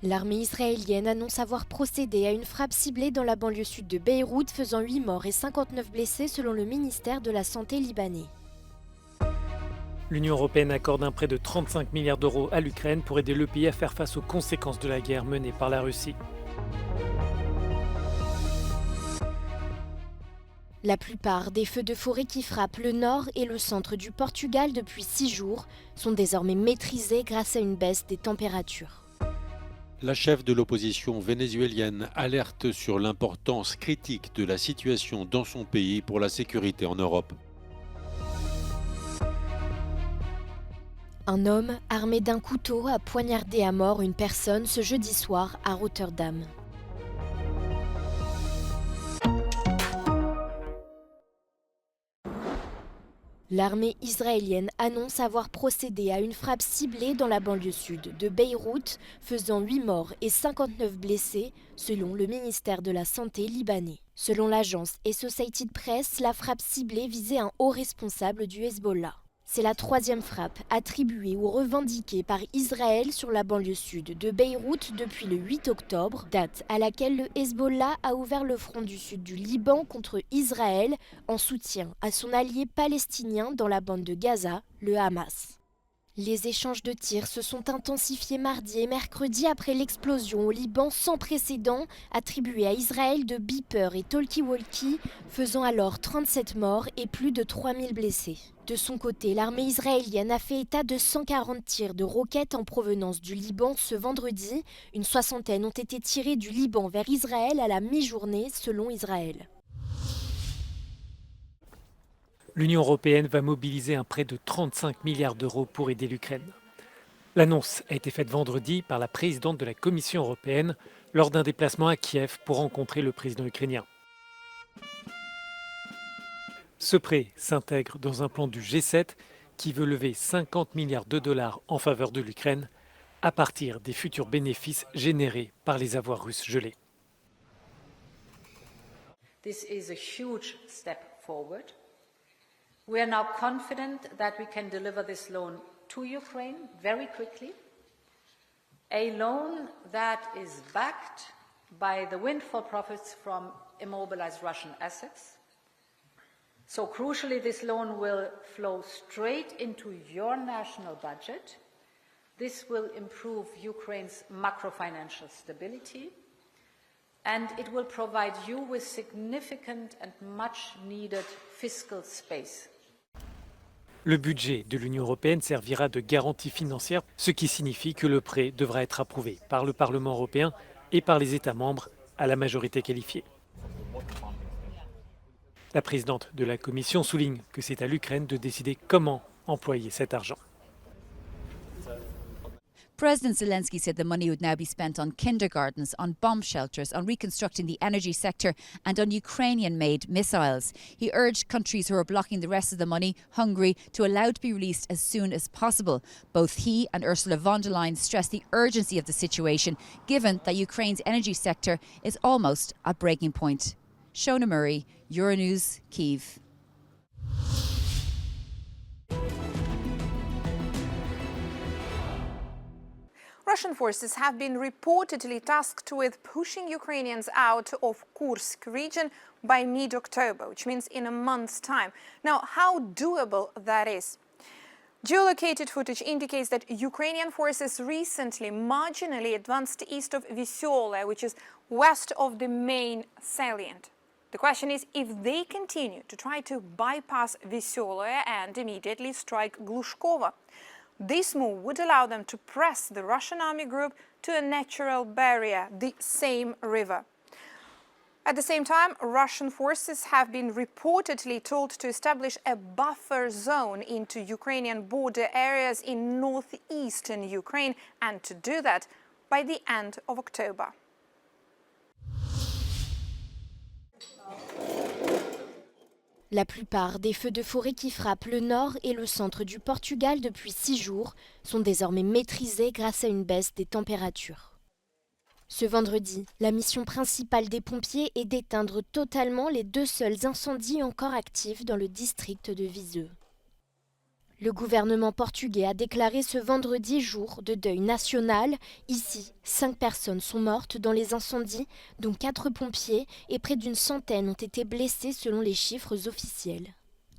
L'armée israélienne annonce avoir procédé à une frappe ciblée dans la banlieue sud de Beyrouth, faisant 8 morts et 59 blessés selon le ministère de la Santé libanais. L'Union européenne accorde un prêt de 35 milliards d'euros à l'Ukraine pour aider le pays à faire face aux conséquences de la guerre menée par la Russie. La plupart des feux de forêt qui frappent le nord et le centre du Portugal depuis 6 jours sont désormais maîtrisés grâce à une baisse des températures. La chef de l'opposition vénézuélienne alerte sur l'importance critique de la situation dans son pays pour la sécurité en Europe. Un homme armé d'un couteau a poignardé à mort une personne ce jeudi soir à Rotterdam. L'armée israélienne annonce avoir procédé à une frappe ciblée dans la banlieue sud de Beyrouth, faisant 8 morts et 59 blessés, selon le ministère de la Santé libanais. Selon l'agence Associated Press, la frappe ciblée visait un haut responsable du Hezbollah. C'est la 3e frappe attribuée ou revendiquée par Israël sur la banlieue sud de Beyrouth depuis le 8 octobre, date à laquelle le Hezbollah a ouvert le front du sud du Liban contre Israël en soutien à son allié palestinien dans la bande de Gaza, le Hamas. Les échanges de tirs se sont intensifiés mardi et mercredi après l'explosion au Liban sans précédent attribuée à Israël de beepers et talkie-walkie, faisant alors 37 morts et plus de 3000 blessés. De son côté, l'armée israélienne a fait état de 140 tirs de roquettes en provenance du Liban ce vendredi. Une soixantaine ont été tirés du Liban vers Israël à la mi-journée, selon Israël. L'Union européenne va mobiliser un prêt de 35 milliards d'euros pour aider l'Ukraine. L'annonce a été faite vendredi par la présidente de la Commission européenne lors d'un déplacement à Kiev pour rencontrer le président ukrainien. Ce prêt s'intègre dans un plan du G7 qui veut lever 50 milliards de dollars en faveur de l'Ukraine à partir des futurs bénéfices générés par les avoirs russes gelés. This is a huge step forward. We are now confident that we can deliver this loan to Ukraine very quickly, a loan that is backed by the windfall profits from immobilized Russian assets. So crucially, this loan will flow straight into your national budget. This will improve Ukraine's macro-financial stability, and it will provide you with significant and much-needed fiscal space. Le budget de l'Union européenne servira de garantie financière, ce qui signifie que le prêt devra être approuvé par le Parlement européen et par les États membres à la majorité qualifiée. La présidente de la Commission souligne que c'est à l'Ukraine de décider comment employer cet argent. President Zelensky said the money would now be spent on kindergartens, on bomb shelters, on reconstructing the energy sector and on Ukrainian-made missiles. He urged countries who are blocking the rest of the money, Hungary, to allow it to be released as soon as possible. Both he and Ursula von der Leyen stressed the urgency of the situation, given that Ukraine's energy sector is almost at breaking point. Shona Murray, Euronews, Kyiv. Russian forces have been reportedly tasked with pushing Ukrainians out of Kursk region by mid-October, which means in a month's time. Now, how doable that is? Geolocated footage indicates that Ukrainian forces recently marginally advanced east of Vysyola, which is west of the main salient. The question is if they continue to try to bypass Vysyola and immediately strike Glushkova. This move would allow them to press the Russian army group to a natural barrier, the same river. At the same time, Russian forces have been reportedly told to establish a buffer zone into Ukrainian border areas in northeastern Ukraine, and to do that by the end of October. La plupart des feux de forêt qui frappent le nord et le centre du Portugal depuis 6 jours sont désormais maîtrisés grâce à une baisse des températures. Ce vendredi, la mission principale des pompiers est d'éteindre totalement les 2 seuls incendies encore actifs dans le district de Viseu. Le gouvernement portugais a déclaré ce vendredi jour de deuil national. Ici, 5 personnes sont mortes dans les incendies, dont 4 pompiers, et près d'une centaine ont été blessés selon les chiffres officiels.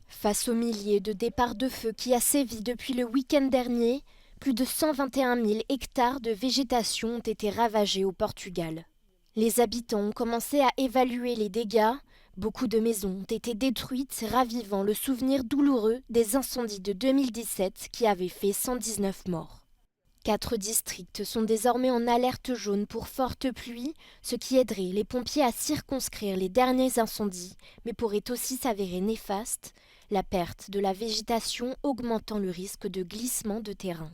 Face aux milliers de départs de feu qui a sévi depuis le week-end dernier, plus de 121 000 hectares de végétation ont été ravagés au Portugal. Les habitants ont commencé à évaluer les dégâts. Beaucoup de maisons ont été détruites, ravivant le souvenir douloureux des incendies de 2017 qui avaient fait 119 morts. 4 districts sont désormais en alerte jaune pour fortes pluies, ce qui aiderait les pompiers à circonscrire les derniers incendies, mais pourrait aussi s'avérer néfaste, la perte de la végétation augmentant le risque de glissement de terrain.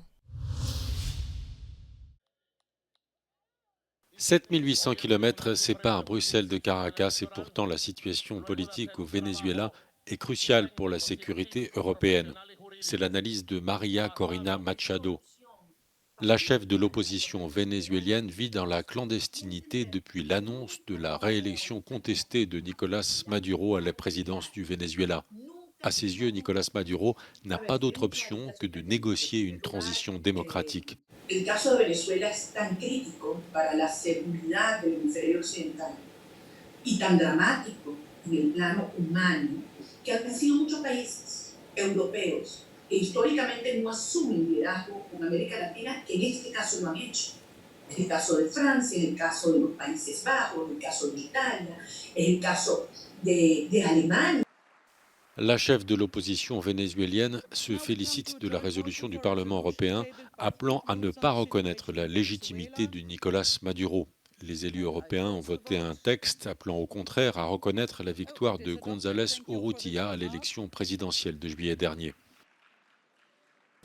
7800 km séparent Bruxelles de Caracas et pourtant la situation politique au Venezuela est cruciale pour la sécurité européenne. C'est l'analyse de María Corina Machado. La chef de l'opposition vénézuélienne vit dans la clandestinité depuis l'annonce de la réélection contestée de Nicolás Maduro à la présidence du Venezuela. À ses yeux, Nicolás Maduro n'a pas d'autre option que de négocier une transition démocratique. El caso de Venezuela es tan crítico para la seguridad del hemisferio occidental y tan dramático en el plano humano que han sido muchos países europeos que históricamente no asumen liderazgo con América Latina, que en este caso lo han hecho. Es el caso de Francia, es el caso de los Países Bajos, es el caso de Italia, es el caso de Alemania. La chef de l'opposition vénézuélienne se félicite de la résolution du Parlement européen appelant à ne pas reconnaître la légitimité de Nicolás Maduro. Les élus européens ont voté un texte appelant au contraire à reconnaître la victoire de González Urrutia à l'élection présidentielle de juillet dernier.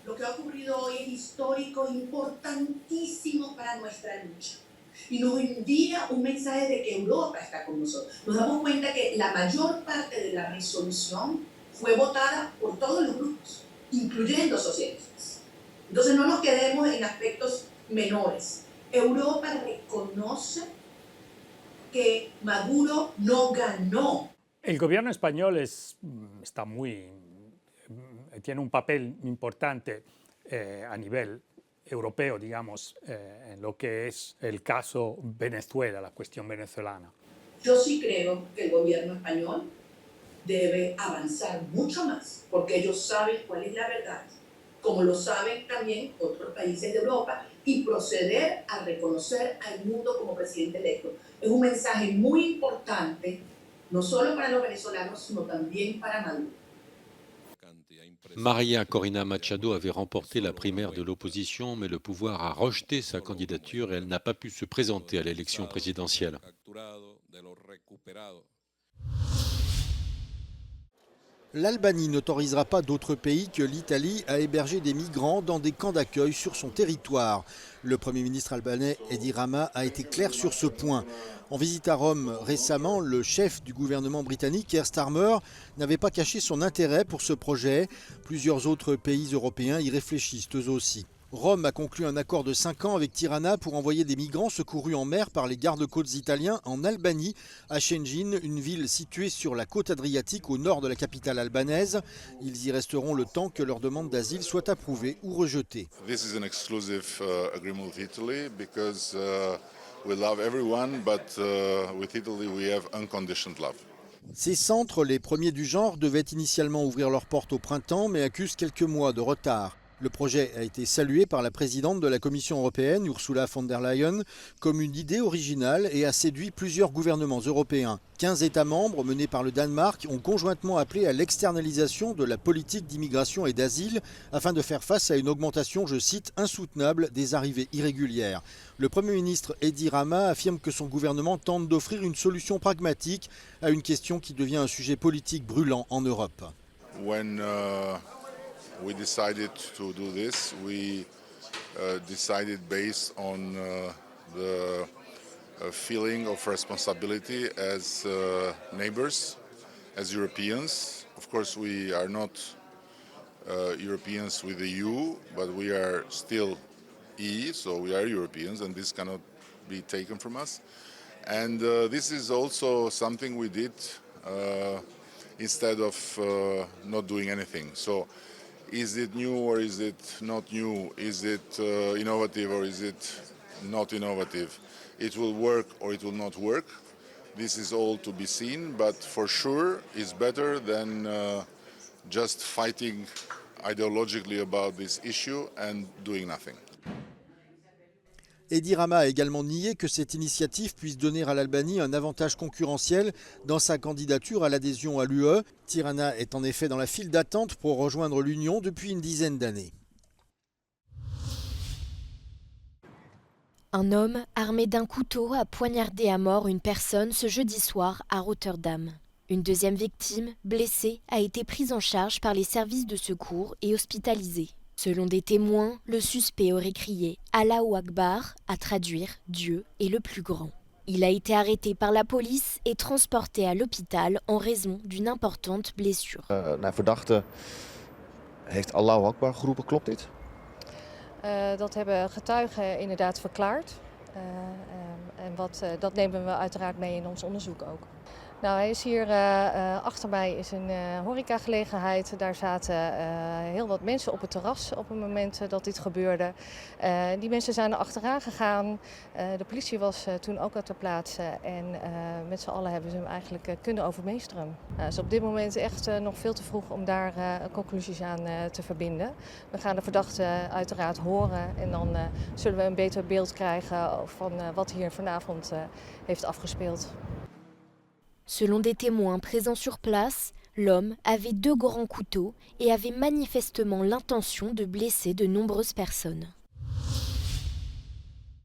Lo que ha ocurrido hoy es histórico, importantísimo para nuestra lucha. Y nos envía un mensaje de que Europa está con nosotros. Nos damos cuenta que la mayor parte de la resolución fue votada por todos los grupos, incluyendo socialistas. Entonces no nos quedemos en aspectos menores. Europa reconoce que Maduro no ganó. El gobierno español tiene un papel importante a nivel europeo, digamos, en lo que es el caso Venezuela, la cuestión venezolana. Yo sí creo que el gobierno español debe avanzar mucho más, porque ellos saben cuál es la verdad, como lo saben también otros países de Europa, y proceder a reconocer al mundo como presidente electo. Es un mensaje muy importante, no solo para los venezolanos, sino también para Maduro. María Corina Machado avait remporté la primaire de l'opposition, mais le pouvoir a rejeté sa candidature et elle n'a pas pu se présenter à l'élection présidentielle. L'Albanie n'autorisera pas d'autres pays que l'Italie à héberger des migrants dans des camps d'accueil sur son territoire. Le Premier ministre albanais Edi Rama a été clair sur ce point. En visite à Rome récemment, le chef du gouvernement britannique, Keir Starmer, n'avait pas caché son intérêt pour ce projet. Plusieurs autres pays européens y réfléchissent eux aussi. Rome a conclu un accord de 5 ans avec Tirana pour envoyer des migrants secourus en mer par les gardes-côtes italiens en Albanie, à Shengin, une ville située sur la côte adriatique au nord de la capitale albanaise. Ils y resteront le temps que leur demande d'asile soit approuvée ou rejetée. This is an exclusive agreement with Italy because we love everyone, but with Italy we have unconditioned love. Ces centres, les premiers du genre, devaient initialement ouvrir leurs portes au printemps, mais accusent quelques mois de retard. Le projet a été salué par la présidente de la Commission européenne, Ursula von der Leyen, comme une idée originale et a séduit plusieurs gouvernements européens. 15 États membres, menés par le Danemark, ont conjointement appelé à l'externalisation de la politique d'immigration et d'asile afin de faire face à une augmentation, je cite, insoutenable des arrivées irrégulières. Le Premier ministre Edi Rama affirme que son gouvernement tente d'offrir une solution pragmatique à une question qui devient un sujet politique brûlant en Europe. We decided to do this. We decided based on the feeling of responsibility as neighbors, as Europeans. Of course, we are not Europeans with the EU, but we are still EU, so we are Europeans, and this cannot be taken from us. And this is also something we did instead of not doing anything. So Is it new or is it not new? Is it innovative or is it not innovative? It will work or it will not work. This is all to be seen, but for sure it's better than just fighting ideologically about this issue and doing nothing. Edi Rama a également nié que cette initiative puisse donner à l'Albanie un avantage concurrentiel dans sa candidature à l'adhésion à l'UE. Tirana est en effet dans la file d'attente pour rejoindre l'Union depuis une dizaine d'années. Un homme armé d'un couteau a poignardé à mort une personne ce jeudi soir à Rotterdam. Une deuxième victime, blessée, a été prise en charge par les services de secours et hospitalisée. Selon des témoins, le suspect aurait crié « Allahu Akbar », à traduire « Dieu est le plus grand ». Il a été arrêté par la police et transporté à l'hôpital en raison d'une importante blessure. Verdachte heeft Allahu Akbar geroepen, klopt dit? Dat hebben getuigen inderdaad verklaard. Dat nemen we uiteraard mee in ons onderzoek ook. Nou, hij is hier achter mij is een horecagelegenheid. Daar zaten heel wat mensen op het terras op het moment dat dit gebeurde. Die mensen zijn er achteraan gegaan. De politie was toen ook ter plaatse en met z'n allen hebben ze hem eigenlijk kunnen overmeesteren. Het is op dit moment echt nog veel te vroeg om daar conclusies aan te verbinden. We gaan de verdachte uiteraard horen en dan zullen we een beter beeld krijgen van wat hier vanavond heeft afgespeeld. Selon des témoins présents sur place, l'homme avait 2 grands couteaux et avait manifestement l'intention de blesser de nombreuses personnes.